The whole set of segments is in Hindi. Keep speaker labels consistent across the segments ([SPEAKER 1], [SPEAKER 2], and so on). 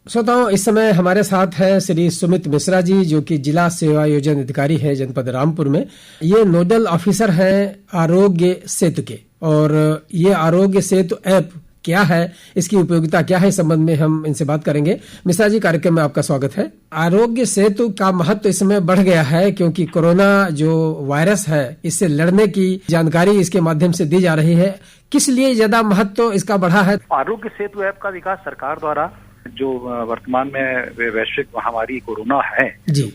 [SPEAKER 1] श्रोताओं, इस समय हमारे साथ है श्री सुमित मिश्रा जी, जो कि जिला सेवा योजना अधिकारी है जनपद रामपुर में। ये नोडल ऑफिसर हैं आरोग्य सेतु के, और ये आरोग्य सेतु ऐप क्या है, इसकी उपयोगिता क्या है, इस संबंध में हम इनसे बात करेंगे। मिश्रा जी, कार्यक्रम में आपका स्वागत है। आरोग्य सेतु का महत्व इस समय बढ़ गया है, क्योंकि कोरोना जो वायरस है, इससे लड़ने की जानकारी इसके माध्यम से दी जा रही है। किस लिए ज्यादा महत्व इसका बढ़ा है?
[SPEAKER 2] आरोग्य सेतु ऐप का विकास सरकार द्वारा जो वर्तमान में वैश्विक महामारी कोरोना है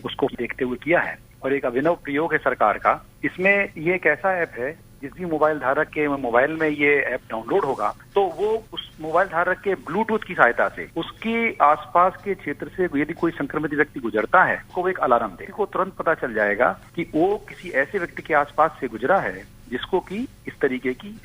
[SPEAKER 2] उसको देखते हुए किया है, और एक अभिनव प्रयोग है सरकार का। इसमें ये एक ऐसा ऐप है, जिस भी मोबाइल धारक के मोबाइल में ये ऐप डाउनलोड होगा तो वो उस मोबाइल धारक के ब्लूटूथ की सहायता से उसके आसपास के क्षेत्र से यदि कोई संक्रमित व्यक्ति गुजरता है तो वो एक अलार्म दे, को तुरंत पता चल जाएगा कि वो किसी ऐसे व्यक्ति के आसपास से गुजरा है जिसको कि इस तरीके की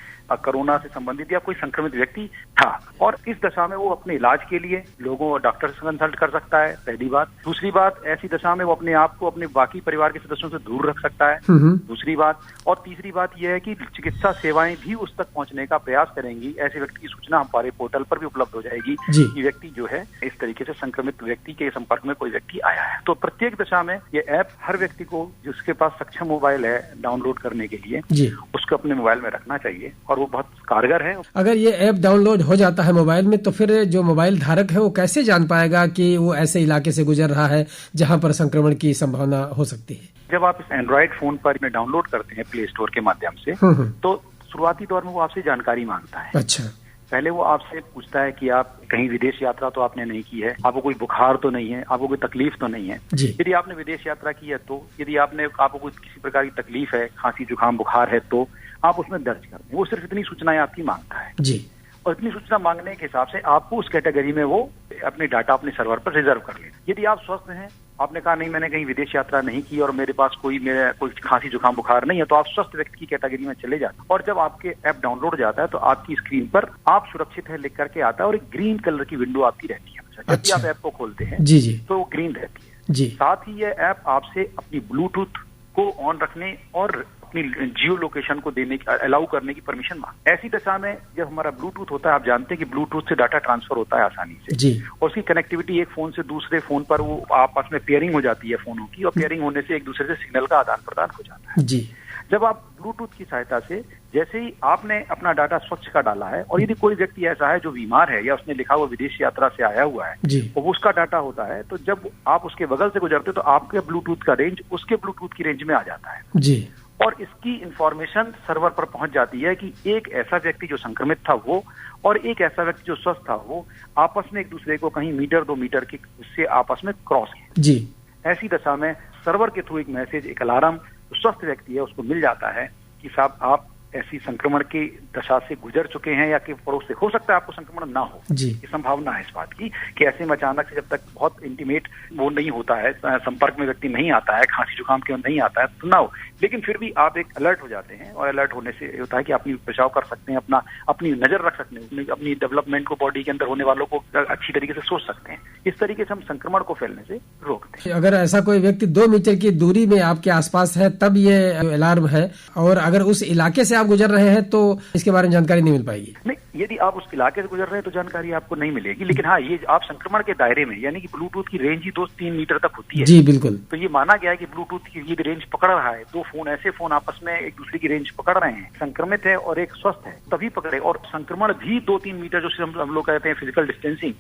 [SPEAKER 2] कोरोना से संबंधित या कोई संक्रमित व्यक्ति था, और इस दशा में वो अपने इलाज के लिए लोगों डॉक्टर से कंसल्ट कर सकता है, पहली बात। दूसरी बात, ऐसी दशा में वो अपने आप को अपने बाकी परिवार के सदस्यों से दूर रख सकता है, दूसरी बात। और तीसरी बात यह है कि चिकित्सा सेवाएं भी उस तक पहुंचने का प्रयास करेंगी। ऐसे व्यक्ति की सूचना हमारे पोर्टल पर भी उपलब्ध हो जाएगी कि व्यक्ति जो है इस तरीके से संक्रमित व्यक्ति के संपर्क में कोई व्यक्ति आया है। तो प्रत्येक दशा में ये ऐप हर व्यक्ति को जिसके पास सक्षम मोबाइल है डाउनलोड करने के लिए उसको अपने मोबाइल में रखना चाहिए, और वो बहुत कारगर है।
[SPEAKER 1] अगर ये ऐप डाउनलोड हो जाता है मोबाइल में, तो फिर जो मोबाइल धारक है वो कैसे जान पाएगा कि वो ऐसे इलाके से गुजर रहा है जहां पर संक्रमण की संभावना हो सकती है?
[SPEAKER 2] जब आप इस एंड्रॉइड फोन पर डाउनलोड करते हैं प्ले स्टोर के माध्यम से, तो शुरुआती दौर में वो आपसे जानकारी मांगता है।
[SPEAKER 1] अच्छा।
[SPEAKER 2] पहले वो आपसे पूछता है कि आप कहीं विदेश यात्रा तो आपने नहीं की है, आपको कोई बुखार तो नहीं है, आपको कोई तकलीफ तो नहीं है। यदि आपने विदेश यात्रा की है तो, यदि आपको कोई किसी प्रकार की तकलीफ है, खांसी जुकाम बुखार है, तो आप उसमें दर्ज कर दें। वो सिर्फ इतनी सूचनाएं आपकी मांगता है
[SPEAKER 1] जी,
[SPEAKER 2] और इतनी सूचना मांगने के हिसाब से आपको उस कैटेगरी में वो अपने डाटा अपने सर्वर पर रिजर्व कर ले। यदि आप स्वस्थ हैं, आपने कहा नहीं मैंने कहीं विदेश यात्रा नहीं की और मेरे पास कोई खांसी जुकाम बुखार नहीं है, तो आप स्वस्थ व्यक्ति की कैटेगरी में चले जाते हैं। और जब आपके ऐप डाउनलोड जाता है तो आपकी स्क्रीन पर आप सुरक्षित है लिख करके आता है, और एक ग्रीन कलर की विंडो आपकी रहती है। जब भी आप ऐप को खोलते हैं
[SPEAKER 1] जी
[SPEAKER 2] तो वो ग्रीन रहती है। साथ ही ये ऐप आपसे अपनी ब्लूटूथ को ऑन रखने और अपनी जियो लोकेशन को देने की अलाउ करने की परमिशन मांग। ऐसी दशा में जब हमारा ब्लूटूथ होता है, आप जानते हैं कि ब्लूटूथ से डाटा ट्रांसफर होता है आसानी से
[SPEAKER 1] जी,
[SPEAKER 2] और उसकी कनेक्टिविटी एक फोन से दूसरे फोन पर वो आपस में पेयरिंग हो जाती है फोनों की, और पेयरिंग होने से एक दूसरे से सिग्नल का आदान प्रदान हो जाता है
[SPEAKER 1] जी।
[SPEAKER 2] जब आप ब्लूटूथ की सहायता से जैसे ही आपने अपना डाटा स्वच्छ का डाला है, और यदि कोई व्यक्ति ऐसा है जो बीमार है या उसने लिखा हुआ विदेश यात्रा से आया हुआ है तो वो उसका डाटा होता है, तो जब आप उसके बगल से गुजरते तो आपके ब्लूटूथ का रेंज उसके ब्लूटूथ की रेंज में आ जाता है
[SPEAKER 1] जी,
[SPEAKER 2] और इसकी इंफॉर्मेशन सर्वर पर पहुंच जाती है कि एक ऐसा व्यक्ति जो संक्रमित था वो और एक ऐसा व्यक्ति जो स्वस्थ था वो आपस में एक दूसरे को कहीं मीटर 2 मीटर के उससे आपस में क्रॉस किए
[SPEAKER 1] जी।
[SPEAKER 2] ऐसी दशा में सर्वर के थ्रू एक मैसेज, एक अलार्म स्वस्थ व्यक्ति है उसको मिल जाता है कि साहब आप ऐसी संक्रमण की दशा से गुजर चुके हैं या कि पड़ोस से हो सकता है आपको संक्रमण ना हो
[SPEAKER 1] जी।
[SPEAKER 2] ये संभावना है इस बात की कि ऐसे में अचानक से जब तक बहुत इंटीमेट वो नहीं होता है, संपर्क में व्यक्ति नहीं आता है, खांसी जुकाम के नहीं आता है तो ना हो, लेकिन फिर भी आप एक अलर्ट हो जाते हैं, और अलर्ट होने से होता है कि अपनी बचाव कर सकते हैं, अपनी नजर रख सकते हैं, अपनी डेवलपमेंट को, बॉडी के अंदर होने वालों को अच्छी तरीके से सोच सकते हैं। इस तरीके से हम संक्रमण को फैलने से रोकते हैं।
[SPEAKER 1] अगर ऐसा कोई व्यक्ति 2 मीटर की दूरी में आपके आसपास है तब ये अलार्म है, और अगर उस इलाके से आप गुजर रहे हैं तो इसके बारे में जानकारी नहीं मिल पाएगी?
[SPEAKER 2] नहीं, यदि आप उस इलाके से गुजर रहे हैं तो जानकारी आपको नहीं मिलेगी, लेकिन हाँ ये आप संक्रमण के दायरे में, यानी कि ब्लूटूथ की रेंज ही 2-3 मीटर तक होती है।
[SPEAKER 1] जी बिल्कुल।
[SPEAKER 2] तो ये माना गया है कि ब्लूटूथ की ये रेंज पकड़ रहा है, 2 फोन ऐसे फोन आपस में एक दूसरे की रेंज पकड़ रहे हैं, संक्रमित है और एक स्वस्थ है, तभी पकड़े। और संक्रमण भी 2-3 मीटर, जो हम लोग कहते हैं फिजिकल डिस्टेंसिंग,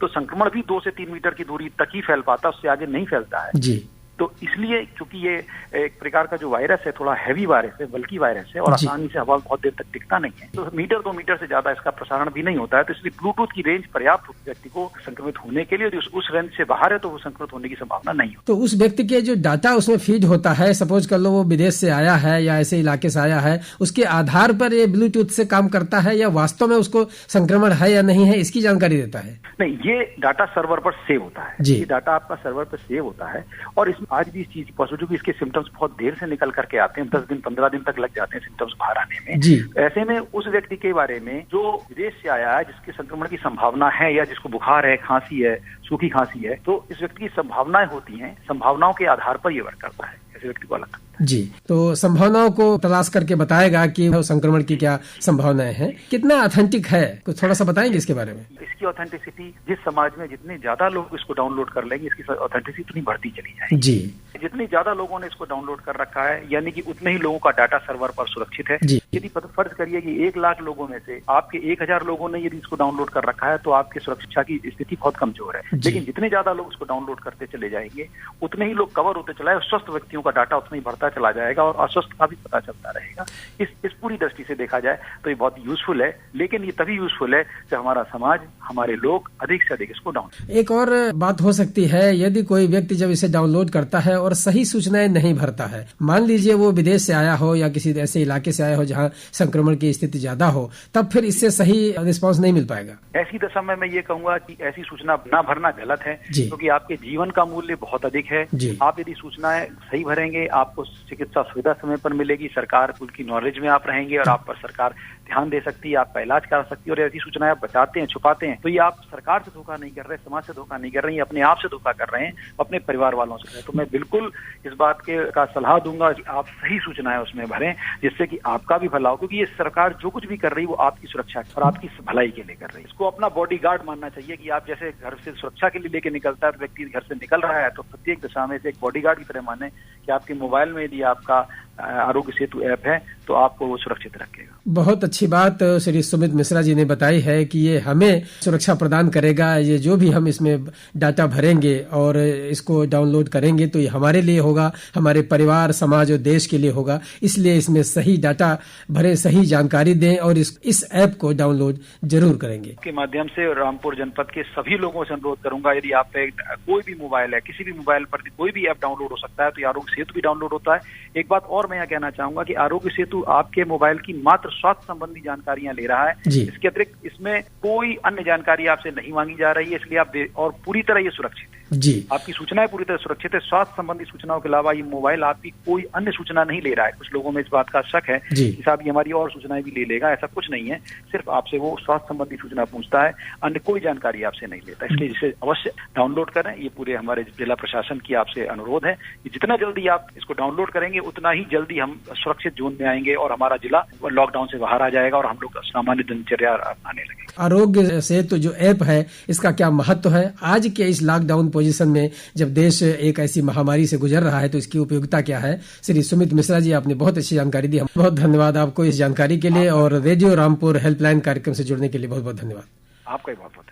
[SPEAKER 2] तो संक्रमण भी 2 से 3 मीटर की दूरी तक ही फैल पाता है, उससे आगे नहीं फैलता है
[SPEAKER 1] जी।
[SPEAKER 2] तो इसलिए चूंकि ये एक प्रकार का जो वायरस है थोड़ा हैवी वायरस है, बल्कि वायरस है, और आसानी से हवा बहुत देर तक टिकता नहीं है, तो मीटर 2 मीटर से ज्यादा इसका प्रसारण भी नहीं होता है, तो इसलिए ब्लूटूथ की रेंज पर्याप्त व्यक्ति को संक्रमित होने के लिए, यदि उस रेंज से बाहर है तो वो संक्रमित होने की संभावना नहीं हो।
[SPEAKER 1] तो उस व्यक्ति के जो डाटा उसमें फीड होता है, सपोज कर लो वो विदेश से आया है या ऐसे इलाके से आया है, उसके आधार पर ये ब्लूटूथ से काम करता है या वास्तव में उसको संक्रमण है या नहीं है, इसकी जानकारी देता है?
[SPEAKER 2] नहीं, ये डाटा सर्वर पर सेव होता है, ये डाटा आपका सर्वर पर सेव होता है, और इसमें आज भी इस चीज की पॉसिबिलिटी कि इसके सिम्टम्स बहुत देर से निकल करके आते हैं, 10 दिन 15 दिन तक लग जाते हैं सिम्टम्स बाहर आने में
[SPEAKER 1] जी।
[SPEAKER 2] ऐसे में उस व्यक्ति के बारे में जो विदेश से आया है, जिसके संक्रमण की संभावना है या जिसको बुखार है, खांसी है, सूखी खांसी है, तो इस व्यक्ति की संभावनाएं होती हैं, संभावनाओं के आधार पर ये वर्क करता है, ऐसे व्यक्ति को अलग करता है।
[SPEAKER 1] जी, तो संभावनाओं को तलाश करके बताएगा कि संक्रमण की क्या संभावनाएं हैं, कितना ऑथेंटिक है, कुछ थोड़ा सा बताएंगे इसके बारे में।
[SPEAKER 2] इसकी ऑथेंटिसिटी जिस समाज में जितने ज्यादा लोग इसको डाउनलोड कर लेंगे, इसकी ऑथेंटिसिटी उतनी बढ़ती चली जाएगी।
[SPEAKER 1] जी,
[SPEAKER 2] जितनी ज्यादा लोगों ने इसको डाउनलोड कर रखा है, यानी कि उतने ही लोगों का डाटा सर्वर पर सुरक्षित है। यदि फर्ज करिए कि 1 लाख लोगों में से आपके 1000 लोगों ने यदि इसको डाउनलोड कर रखा है, तो आपकी सुरक्षा की स्थिति बहुत कमजोर है। लेकिन जितने ज्यादा लोग इसको डाउनलोड करते चले जाएंगे, उतने ही लोग कवर होते चला है, स्वस्थ व्यक्तियों का डाटा उतना ही बढ़ता चला जाएगा और अस्वस्थ का भी पता चलता रहेगा। इस पूरी दृष्टि से देखा जाए तो ये बहुत यूजफुल है, लेकिन ये तभी यूजफुल है जब हमारा समाज, हमारे लोग अधिक से अधिक इसको डाउनलोड।
[SPEAKER 1] एक और बात हो सकती है, यदि कोई व्यक्ति जब इसे डाउनलोड करता है और सही सूचनाएं नहीं भरता है, मान लीजिए वो विदेश से आया हो या किसी ऐसे इलाके से आया हो जहां संक्रमण की स्थिति ज्यादा हो, तब फिर इससे सही रिस्पांस नहीं मिल पाएगा।
[SPEAKER 2] ऐसी दशा में मैं ये कहूंगा कि ऐसी सूचना न भरना गलत है, क्योंकि आपके जीवन का मूल्य बहुत अधिक है। आप यदि सूचनाएं सही भरेंगे, आपको चिकित्सा सुविधा समय पर मिलेगी, सरकार की नॉलेज में आप रहेंगे और आप पर सरकार ध्यान दे सकती है, आपका इलाज करा सकती है। और ऐसी सूचनाएं आप बचाते हैं, छुपाते हैं, तो ये आप सरकार से धोखा नहीं कर रहे, समाज से धोखा नहीं कर रहे हैं, अपने आप से धोखा कर रहे हैं, अपने परिवार वालों से। तो मैं बिल्कुल इस बात का सलाह दूंगा कि आप सही सूचनाएं उसमें भरें, जिससे कि आपका भी भला हो, क्योंकि ये सरकार जो कुछ भी कर रही है वो आपकी सुरक्षा और आपकी भलाई के लिए कर रही है। इसको अपना बॉडीगार्ड मानना चाहिए कि आप जैसे घर से सुरक्षा के लिए लेके निकलता है, तो व्यक्ति घर से निकल रहा है, तो प्रत्येक दिशा में से एक बॉडीगार्ड की तरह माने कि आपके मोबाइल में यदि आपका आरोग्य सेतु ऐप है तो आपको वो सुरक्षित रखेगा।
[SPEAKER 1] बहुत अच्छी बात श्री सुमित मिश्रा जी ने बताई है कि ये हमें सुरक्षा प्रदान करेगा। ये जो भी हम इसमें डाटा भरेंगे और इसको डाउनलोड करेंगे तो ये हमारे लिए होगा, हमारे परिवार, समाज और देश के लिए होगा। इसलिए इसमें सही डाटा भरें, सही जानकारी दें और इस ऐप को डाउनलोड जरूर करेंगे।
[SPEAKER 2] के माध्यम से रामपुर जनपद के सभी लोगों से अनुरोध करूंगा, यदि आप पे कोई भी मोबाइल है, किसी भी मोबाइल पर कोई भी ऐप डाउनलोड हो सकता है, तो आरोग्य सेतु भी डाउनलोड होता है। एक बात और मैं यह कहना चाहूंगा कि आरोग्य सेतु आपके मोबाइल की मात्र स्वास्थ्य संबंधी जानकारियां ले रहा है। इसके अतिरिक्त इसमें कोई अन्य जानकारी आपसे नहीं मांगी जा रही है, इसलिए आप और पूरी तरह ये सुरक्षित है।
[SPEAKER 1] जी,
[SPEAKER 2] आपकी सूचनाएं पूरी तरह सुरक्षित है। स्वास्थ्य संबंधी सूचनाओं के अलावा ये मोबाइल आपकी कोई अन्य सूचना नहीं ले रहा है। कुछ लोगों में इस बात का शक है कि साहब ये हमारी और सूचनाएं भी ले लेगा, ऐसा कुछ नहीं है। सिर्फ आपसे वो स्वास्थ्य संबंधी सूचना पूछता है, अन्य कोई जानकारी आपसे नहीं लेता। इसलिए इसे अवश्य डाउनलोड करें। ये पूरे हमारे जिला प्रशासन की आपसे अनुरोध है कि जितना जल्दी आप इसको डाउनलोड करेंगे उतना ही जल्दी हम सुरक्षित जोन में आएंगे और हमारा जिला लॉकडाउन से बाहर आ जाएगा और हम लोग सामान्य दिनचर्या अपनाने लगेंगे।
[SPEAKER 1] आरोग्य सेतु जो ऐप है, इसका क्या महत्व है आज के इस लॉकडाउन पोजीशन में, जब देश एक ऐसी महामारी से गुजर रहा है, तो इसकी उपयोगिता क्या है? श्री सुमित मिश्रा जी, आपने बहुत अच्छी जानकारी दी। बहुत धन्यवाद आपको इस जानकारी के लिए और रेडियो रामपुर हेल्पलाइन कार्यक्रम से जुड़ने के लिए बहुत बहुत धन्यवाद।
[SPEAKER 2] आपका भी बहुत बहुत